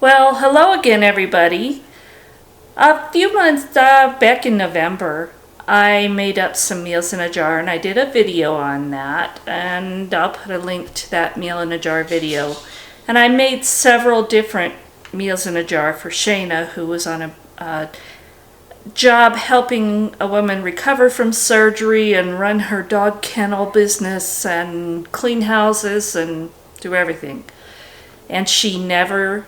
Well, hello again, everybody. A few months back in November, I made up some meals in a jar, and I did a video on that, and I'll put a link to that meal in a jar video. And I made several different meals in a jar for Shana, who was on a job helping a woman recover from surgery and run her dog kennel business and clean houses and do everything. And she never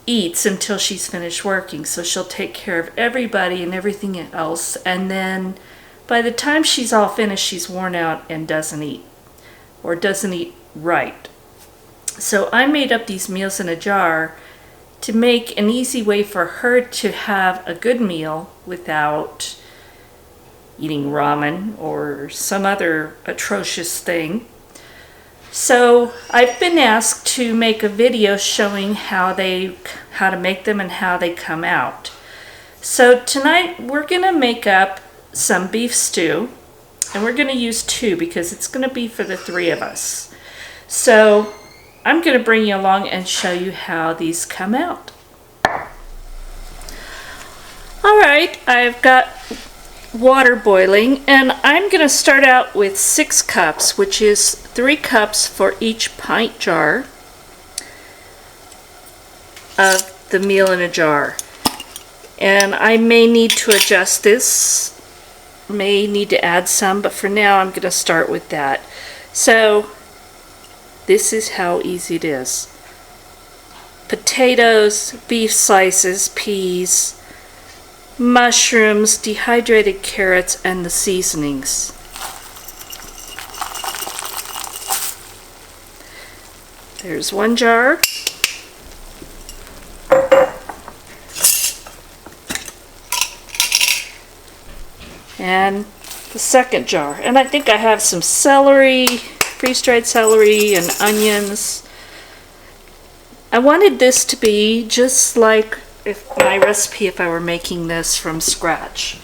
eats until she's finished working, so she'll take care of everybody and everything else, and then by the time she's all finished, she's worn out and doesn't eat, or doesn't eat right. So I made up these meals in a jar to make an easy way for her to have a good meal without eating ramen or some other atrocious thing. So I've been asked to make a video showing how to make them and how they come out. So tonight we're going to make up some beef stew, and we're going to use 2 because it's going to be for the 3 of us. So I'm going to bring you along and show you how these come out. Alright, I've got water boiling, and I'm going to start out with 6 cups, which is 3 cups for each pint jar of the meal in a jar. And I may need to adjust this, may need to add some, but for now I'm going to start with that. So this is how easy it is. Potatoes, beef slices, peas, mushrooms, dehydrated carrots, and the seasonings. There's 1 jar. And the second jar. And I think I have some celery, freeze-dried celery, and onions. I wanted this to be just like my recipe if I were making this from scratch.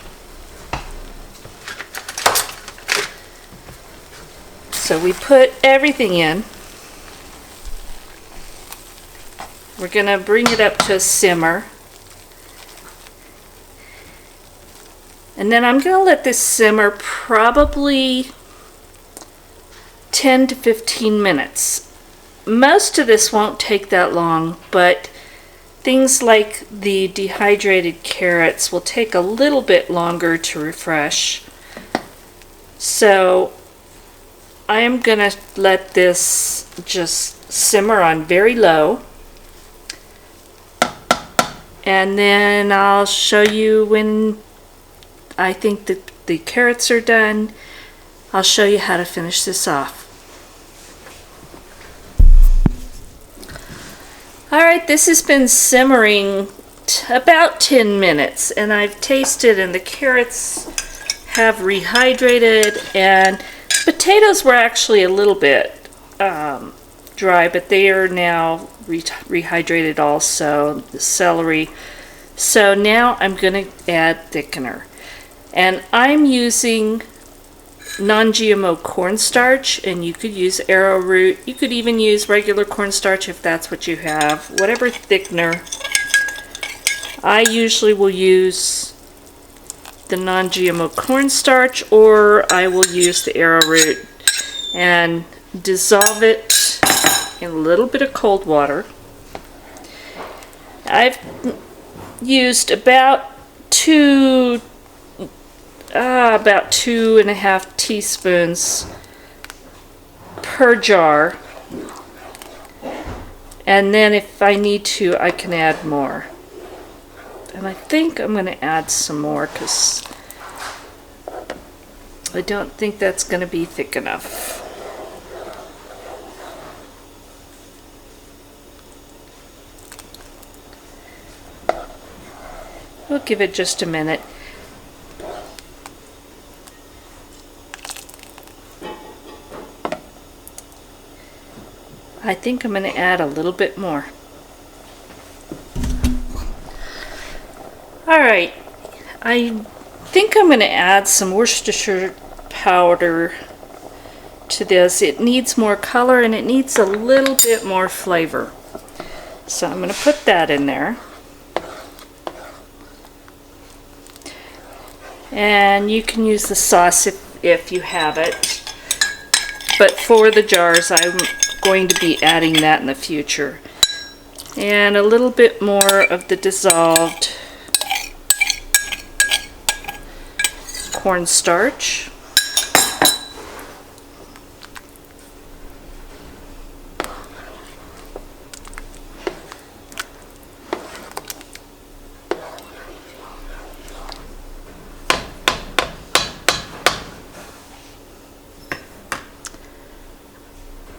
So we put everything in. We're going to bring it up to a simmer. And then I'm going to let this simmer probably 10 to 15 minutes. Most of this won't take that long, but things like the dehydrated carrots will take a little bit longer to refresh. So I am going to let this just simmer on very low. And then I'll show you when I think that the carrots are done. I'll show you how to finish this off. Alright, this has been simmering about 10 minutes, and I've tasted, and the carrots have rehydrated, and potatoes were actually a little bit dry, but they are now rehydrated also, the celery. So now I'm going to add thickener. And I'm using non-GMO cornstarch, and you could use arrowroot. You could even use regular cornstarch if that's what you have. Whatever thickener. I usually will use the non-GMO cornstarch, or I will use the arrowroot and dissolve it in a little bit of cold water. I've used about 2.5 teaspoons per jar, and then if I need to, I can add more. And I think I'm going to add some more because I don't think that's going to be thick enough. We'll give it just a minute. I think I'm going to add a little bit more. Alright, I think I'm going to add some Worcestershire powder to this. It needs more color and it needs a little bit more flavor. So I'm going to put that in there. And you can use the sauce if you have it. But for the jars, I'm going to be adding that in the future. And a little bit more of the dissolved cornstarch.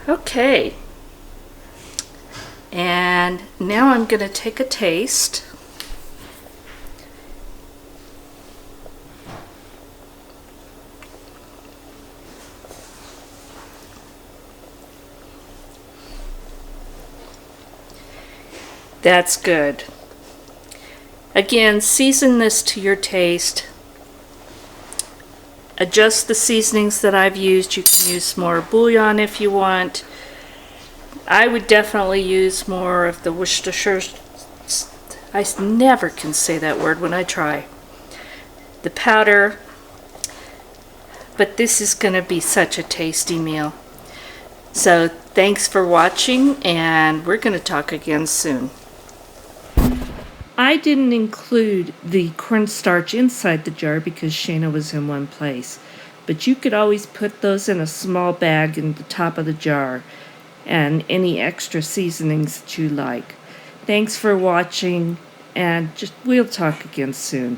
Okay, and now I'm going to take a taste. That's good. Again, season this to your taste. Adjust the seasonings that I've used. You can use more bouillon if you want. I would definitely use more of the Worcestershire. I never can say that word when I try. The powder. But this is going to be such a tasty meal. So thanks for watching, and we're going to talk again soon. I didn't include the cornstarch inside the jar because Shana was in one place. But you could always put those in a small bag in the top of the jar, and any extra seasonings that you like. Thanks for watching, and we'll talk again soon.